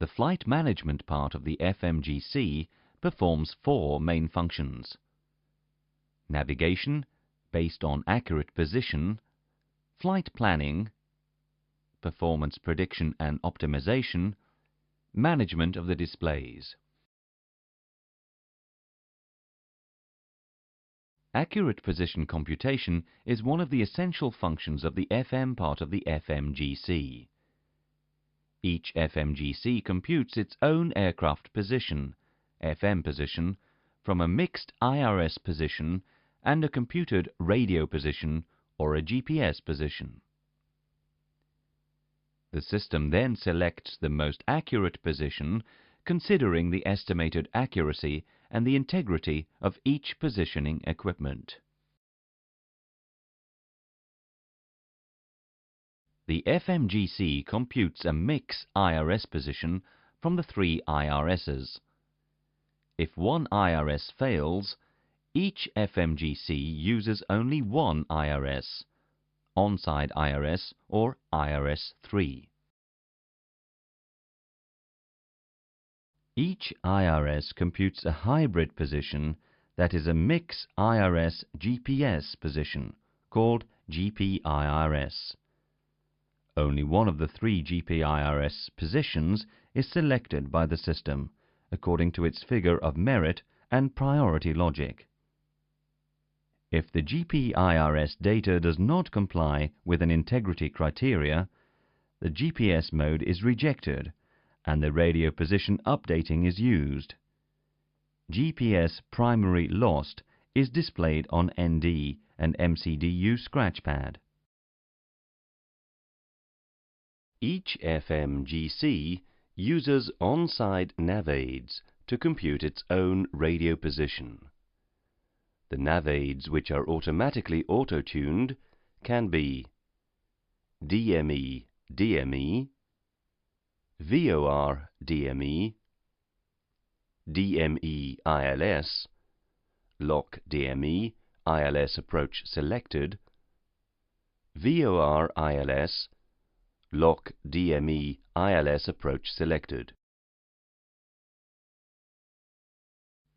The flight management part of the FMGC performs four main functions: navigation, based on accurate position; flight planning; performance prediction and optimization; management of the displays. Accurate position computation is one of the essential functions of the FM part of the FMGC. Each FMGC computes its own aircraft position, FM position, from a mixed IRS position and a computed radio position or a GPS position. The system then selects the most accurate position, considering the estimated accuracy and the integrity of each positioning equipment. The FMGC computes a mix IRS position from the three IRSs. If one IRS fails, each FMGC uses only one IRS, onside IRS or IRS-3. Each IRS computes a hybrid position that is a mix IRS GPS position called GPIRS. Only one of the three GPIRS positions is selected by the system according to its figure of merit and priority logic. If the GPIRS data does not comply with an integrity criteria, the GPS mode is rejected and the radio position updating is used. GPS primary lost is displayed on ND and MCDU scratch pad. Each FMGC uses on-site nav aids to compute its own radio position. The nav aids which are automatically auto-tuned can be DME DME, VOR DME, DME ILS, LOC DME ILS approach selected, VOR ILS, LOC DME ILS approach selected.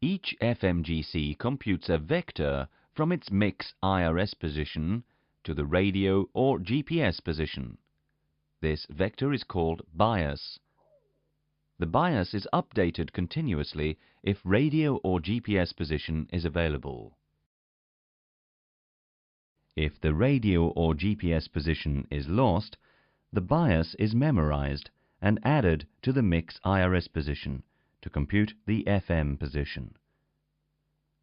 Each FMGC computes a vector from its mix IRS position to the radio or GPS position. This vector is called bias. The bias is updated continuously if radio or GPS position is available. If the radio or GPS position is lost, the bias is memorized and added to the mix IRS position to compute the FM position.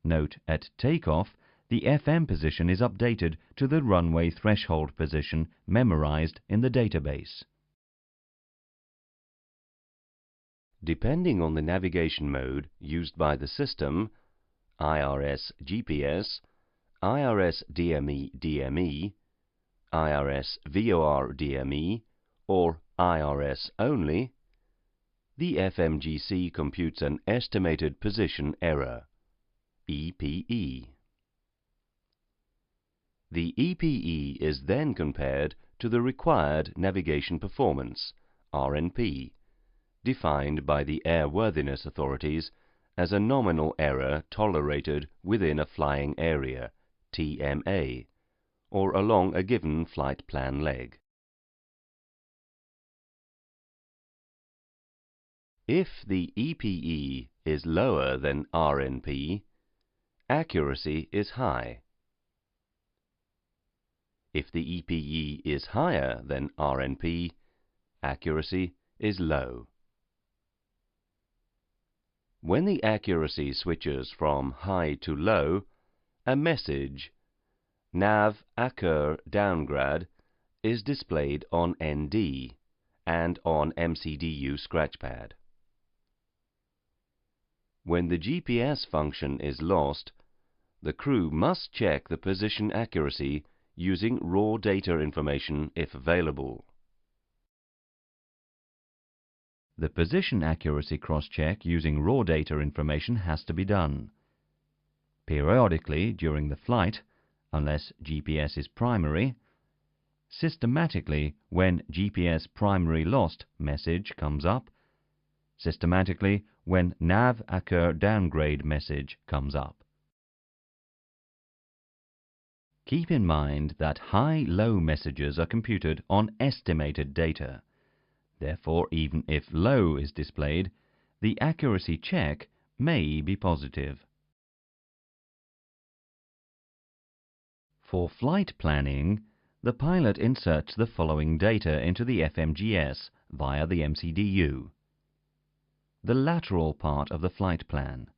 Note, at takeoff, the FM position is updated to the runway threshold position memorized in the database. Depending on the navigation mode used by the system, IRS GPS, IRS DME DME, IRS VOR DME, or IRS only, the FMGC computes an estimated position error, EPE. The EPE is then compared to the required navigation performance, RNP, defined by the airworthiness authorities as a nominal error tolerated within a flying area, TMA, or along a given flight plan leg. If the EPE is lower than RNP, accuracy is high. If the EPE is higher than RNP, accuracy is low. When the accuracy switches from high to low, a message, Nav Acur Downgrade, is displayed on ND and on MCDU scratchpad. When the GPS function is lost, the crew must check the position accuracy using raw data information if available. The position accuracy cross-check using raw data information has to be done periodically during the flight, unless GPS is primary, systematically when GPS primary lost message comes up, systematically when nav occur downgrade message comes up. Keep in mind that high-low messages are computed on estimated data. Therefore, even if low is displayed, the accuracy check may be positive. For flight planning, the pilot inserts the following data into the FMGS via the MCDU. The lateral part of the flight plan,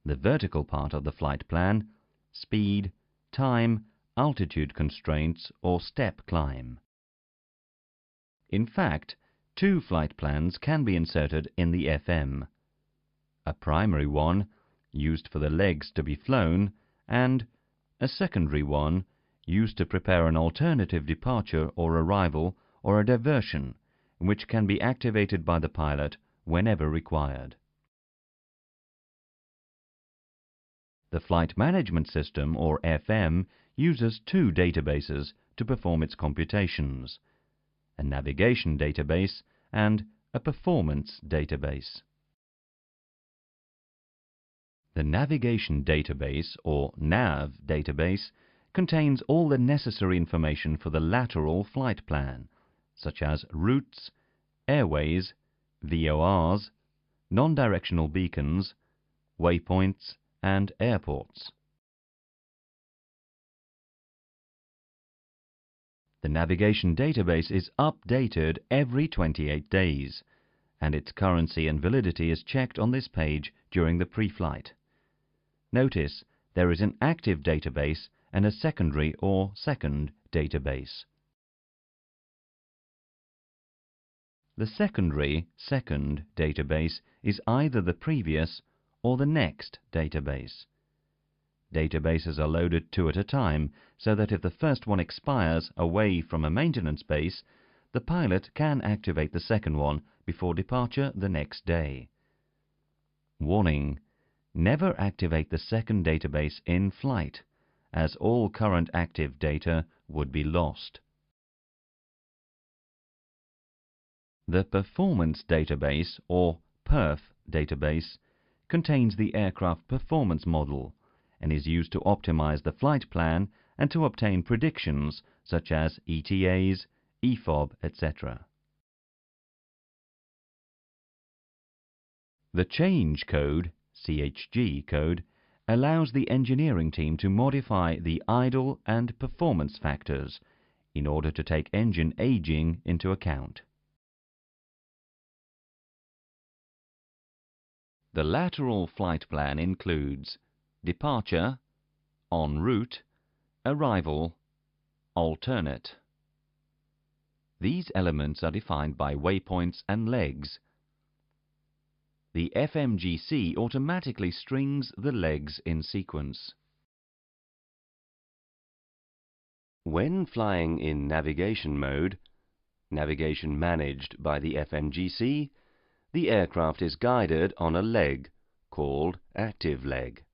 the vertical part of the flight plan, speed, time, altitude constraints or step climb. In fact, two flight plans can be inserted in the FM. A primary one, used for the legs to be flown, and a secondary one, used to prepare an alternative departure or arrival or a diversion, which can be activated by the pilot whenever required. The Flight Management System, or FM, uses two databases to perform its computations: a navigation database and a performance database. The Navigation Database, or NAV database, contains all the necessary information for the lateral flight plan, such as routes, airways, VORs, non-directional beacons, waypoints, and airports. The navigation database is updated every 28 days, and its currency and validity is checked on this page during the pre-flight. Notice there is an active database and a secondary or second database. The secondary second database is either the previous or the next database. Databases are loaded two at a time, so that if the first one expires away from a maintenance base, the pilot can activate the second one before departure the next day. Warning: never activate the second database in flight, as all current active data would be lost. The Performance Database, or PERF database, contains the aircraft performance model and is used to optimize the flight plan and to obtain predictions such as ETAs, EFOB, etc. The Change Code, CHG code, allows the engineering team to modify the idle and performance factors in order to take engine aging into account. The lateral flight plan includes departure, en route, arrival, alternate. These elements are defined by waypoints and legs. The FMGC automatically strings the legs in sequence. When flying in navigation mode, navigation managed by the FMGC, the aircraft is guided on a leg called active leg,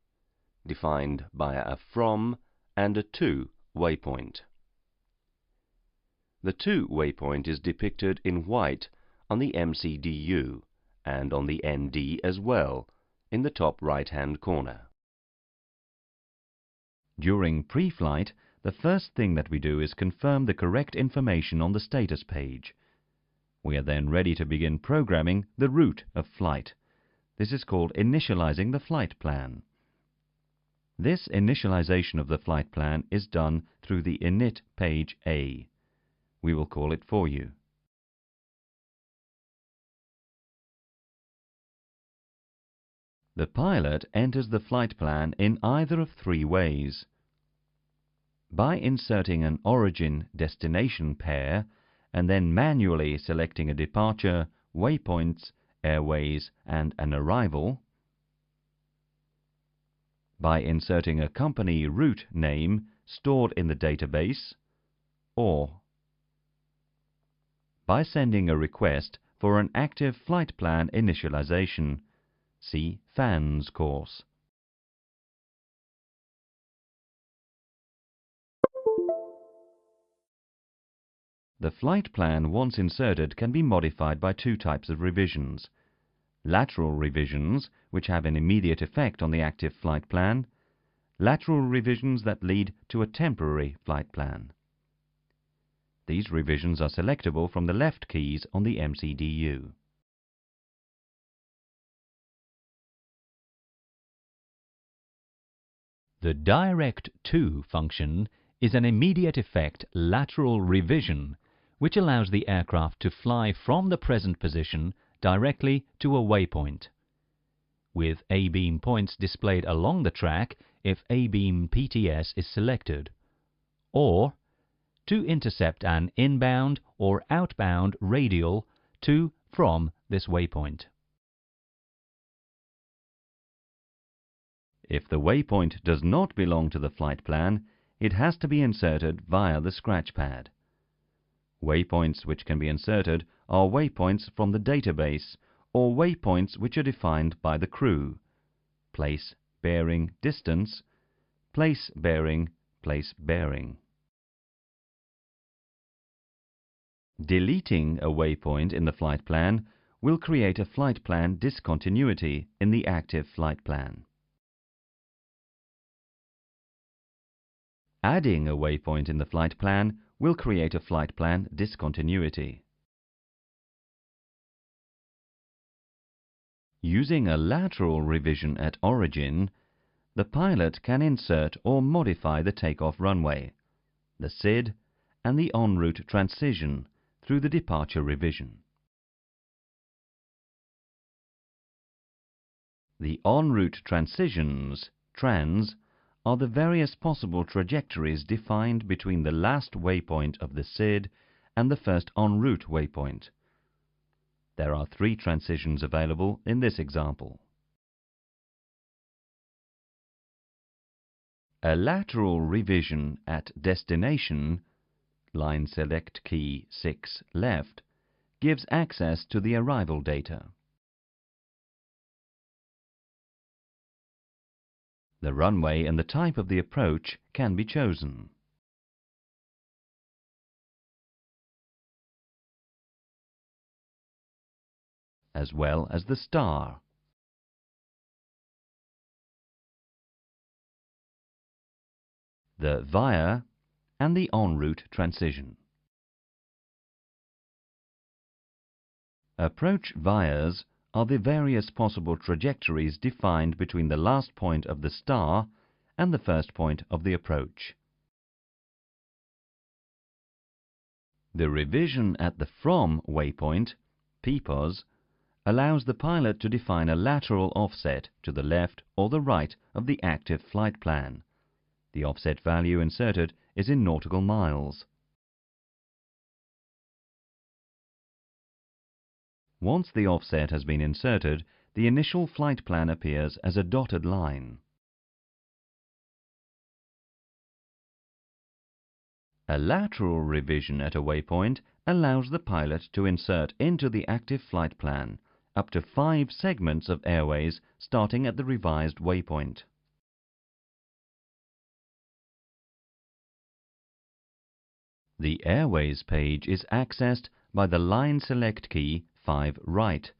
defined by a from and a to waypoint. The to waypoint is depicted in white on the MCDU and on the ND as well, in the top right-hand corner. During pre-flight, the first thing that we do is confirm the correct information on the status page. We are then ready to begin programming the route of flight. This is called initializing the flight plan. This initialization of the flight plan is done through the init page A. We will call it for you. The pilot enters the flight plan in either of three ways: by inserting an origin-destination pair and then manually selecting a departure, waypoints, airways, and an arrival; by inserting a company route name stored in the database; or by sending a request for an active flight plan initialization. See FANS course. The flight plan, once inserted, can be modified by two types of revisions: lateral revisions which have an immediate effect on the active flight plan, lateral revisions that lead to a temporary flight plan. These revisions are selectable from the left keys on the MCDU. The Direct To function is an immediate effect lateral revision which allows the aircraft to fly from the present position directly to a waypoint, with A-beam points displayed along the track if A-beam PTS is selected, or to intercept an inbound or outbound radial to/from this waypoint. If the waypoint does not belong to the flight plan, it has to be inserted via the scratch pad. Waypoints which can be inserted are waypoints from the database or waypoints which are defined by the crew: place, bearing, distance, place, bearing, place, bearing. Deleting a waypoint in the flight plan will create a flight plan discontinuity in the active flight plan. Adding a waypoint in the flight plan will create a flight plan discontinuity. Using a lateral revision at origin, the pilot can insert or modify the takeoff runway, the SID, and the en route transition through the departure revision. The en route transitions, trans, are the various possible trajectories defined between the last waypoint of the SID and the first en route waypoint. There are 3 transitions available in this example. A lateral revision at destination, line select key 6 left, gives access to the arrival data. The runway and the type of the approach can be chosen. As well as the star. The via and the en route transition. Approach vias are the various possible trajectories defined between the last point of the star and the first point of the approach. The revision at the from waypoint, PPOS, allows the pilot to define a lateral offset to the left or the right of the active flight plan. The offset value inserted is in nautical miles. Once the offset has been inserted, the initial flight plan appears as a dotted line. A lateral revision at a waypoint allows the pilot to insert into the active flight plan up to 5 segments of airways starting at the revised waypoint. The Airways page is accessed by the line select key 5 right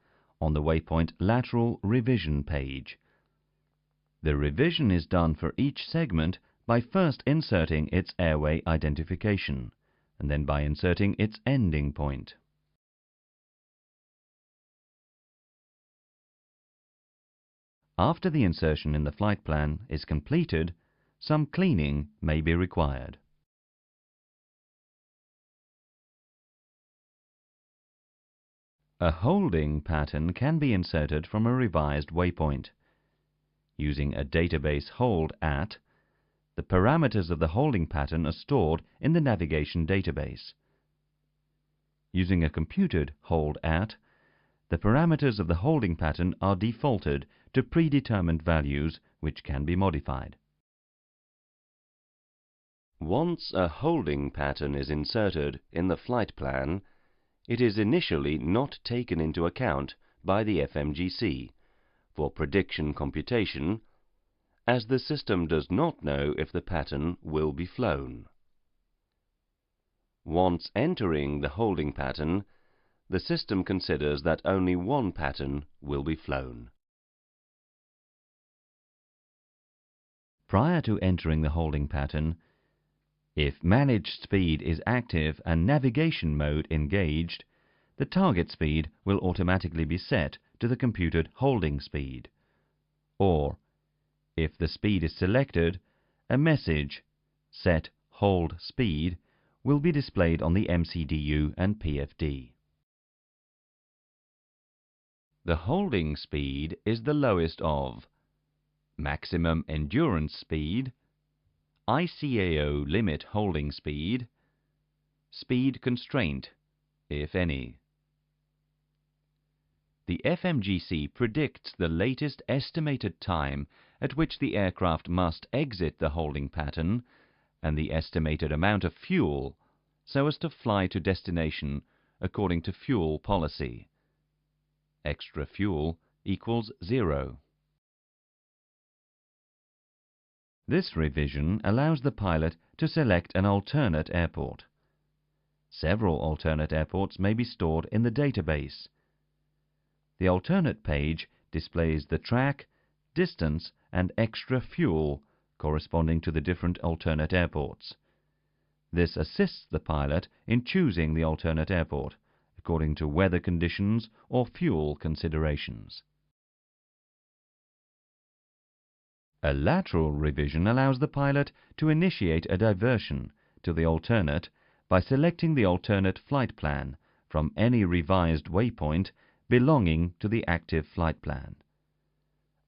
on the waypoint lateral revision page. The revision is done for each segment by first inserting its airway identification and then by inserting its ending point. After the insertion in the flight plan is completed, some cleaning may be required. A holding pattern can be inserted from a revised waypoint. Using a database hold at, the parameters of the holding pattern are stored in the navigation database. Using a computed hold at, the parameters of the holding pattern are defaulted to predetermined values which can be modified. Once a holding pattern is inserted in the flight plan, it is initially not taken into account by the FMGC for prediction computation, as the system does not know if the pattern will be flown. Once entering the holding pattern, the system considers that only one pattern will be flown. Prior to entering the holding pattern, if managed speed is active and navigation mode engaged, the target speed will automatically be set to the computed holding speed. Or, if the speed is selected, a message, Set Hold Speed, will be displayed on the MCDU and PFD. The holding speed is the lowest of maximum endurance speed, ICAO limit holding speed, speed constraint, if any. The FMGC predicts the latest estimated time at which the aircraft must exit the holding pattern and the estimated amount of fuel so as to fly to destination according to fuel policy. Extra fuel equals 0. This revision allows the pilot to select an alternate airport. Several alternate airports may be stored in the database. The alternate page displays the track, distance, and extra fuel corresponding to the different alternate airports. This assists the pilot in choosing the alternate airport according to weather conditions or fuel considerations. A lateral revision allows the pilot to initiate a diversion to the alternate by selecting the alternate flight plan from any revised waypoint belonging to the active flight plan.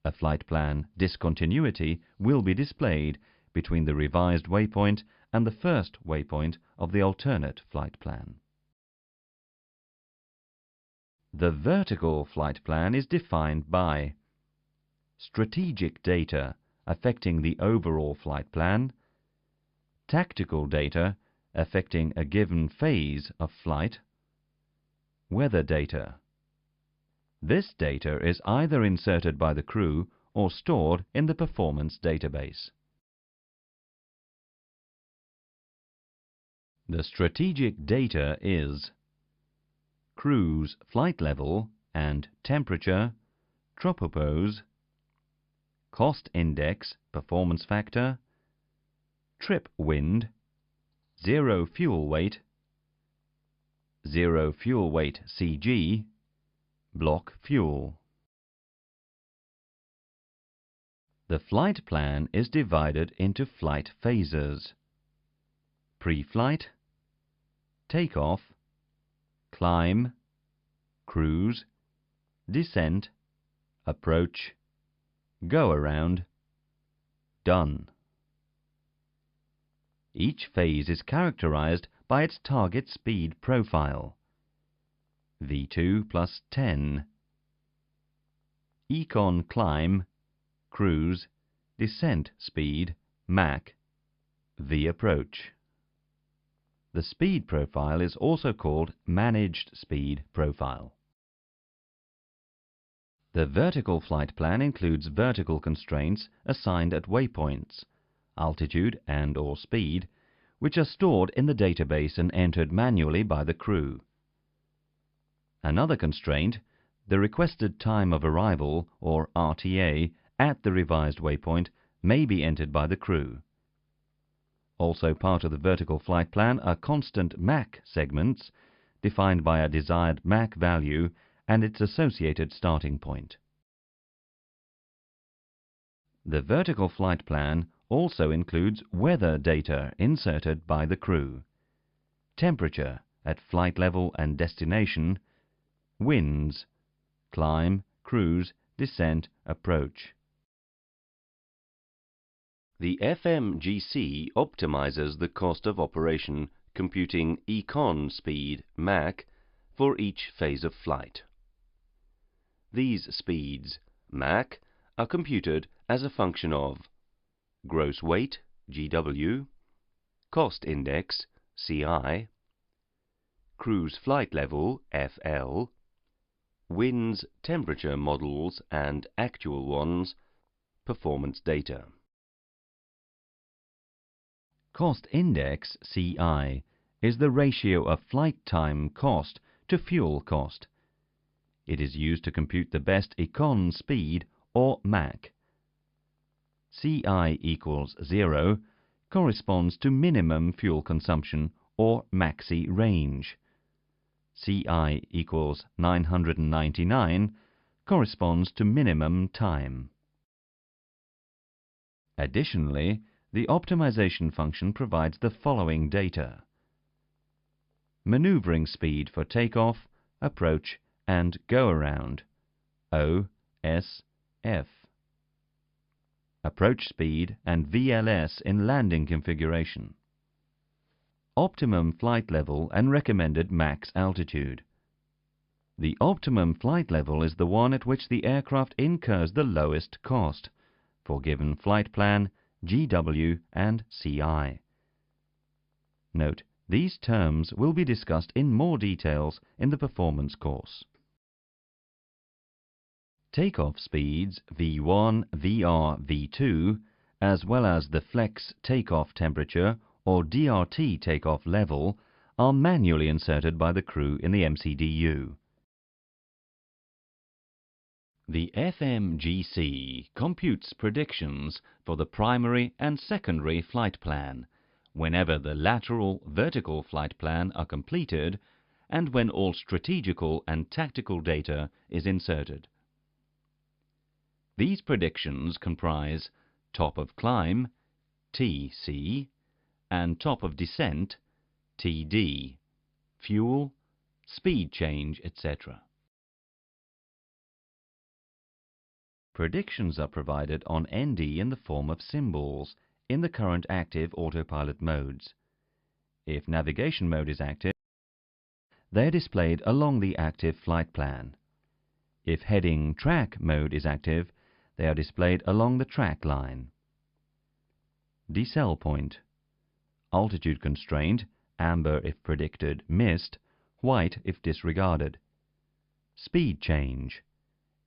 A flight plan discontinuity will be displayed between the revised waypoint and the first waypoint of the alternate flight plan. The vertical flight plan is defined by strategic data affecting the overall flight plan, tactical data affecting a given phase of flight, weather data. This data is either inserted by the crew or stored in the performance database. The strategic data is cruise flight level and temperature, tropopause, cost index, performance factor, trip wind, zero fuel weight CG, block fuel. The flight plan is divided into flight phases: pre-flight, takeoff, climb, cruise, descent, approach, go around, done. Each phase is characterized by its target speed profile: V2 plus 10, econ climb, cruise, descent speed, Mach, V approach. The speed profile is also called managed speed profile. The vertical flight plan includes vertical constraints assigned at waypoints, altitude and/or speed, which are stored in the database and entered manually by the crew. Another constraint, the requested time of arrival, or RTA, at the revised waypoint, may be entered by the crew. Also part of the vertical flight plan are constant Mach segments, defined by a desired Mach value and its associated starting point. The vertical flight plan also includes weather data inserted by the crew: temperature at flight level and destination, winds, climb, cruise, descent, approach. The FMGC optimizes the cost of operation computing econ speed, Mach, for each phase of flight. These speeds, Mach, are computed as a function of gross weight, GW, cost index, CI, cruise flight level, FL, winds, temperature models and actual ones, performance data. Cost index, CI, is the ratio of flight time cost to fuel cost. It is used to compute the best econ speed, or Mach. CI equals 0 corresponds to minimum fuel consumption, or maxi range. CI equals 999 corresponds to minimum time. Additionally, the optimization function provides the following data: maneuvering speed for takeoff, approach, and go-around, O, S, F. Approach speed and VLS in landing configuration. Optimum flight level and recommended max altitude. The optimum flight level is the one at which the aircraft incurs the lowest cost for given flight plan, GW and CI. Note, these terms will be discussed in more details in the performance course. Takeoff speeds V1, VR, V2, as well as the flex takeoff temperature or DRT takeoff level, are manually inserted by the crew in the MCDU. The FMGC computes predictions for the primary and secondary flight plan, whenever the lateral vertical flight plan are completed and when all strategical and tactical data is inserted. These predictions comprise top of climb, TC, and top of descent, TD, fuel, speed change, etc. Predictions are provided on ND in the form of symbols in the current active autopilot modes. If navigation mode is active, they are displayed along the active flight plan. If heading track mode is active, they are displayed along the track line. Decel point. Altitude constraint, amber if predicted, missed, white if disregarded. Speed change.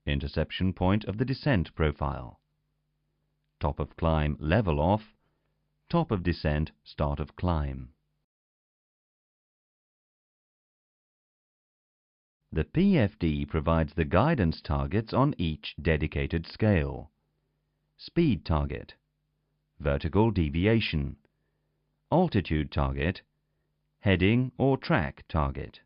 Interception point of the descent profile. Top of climb level off. Top of descent start of climb. The PFD provides the guidance targets on each dedicated scale. Speed target, vertical deviation, altitude target, heading or track target.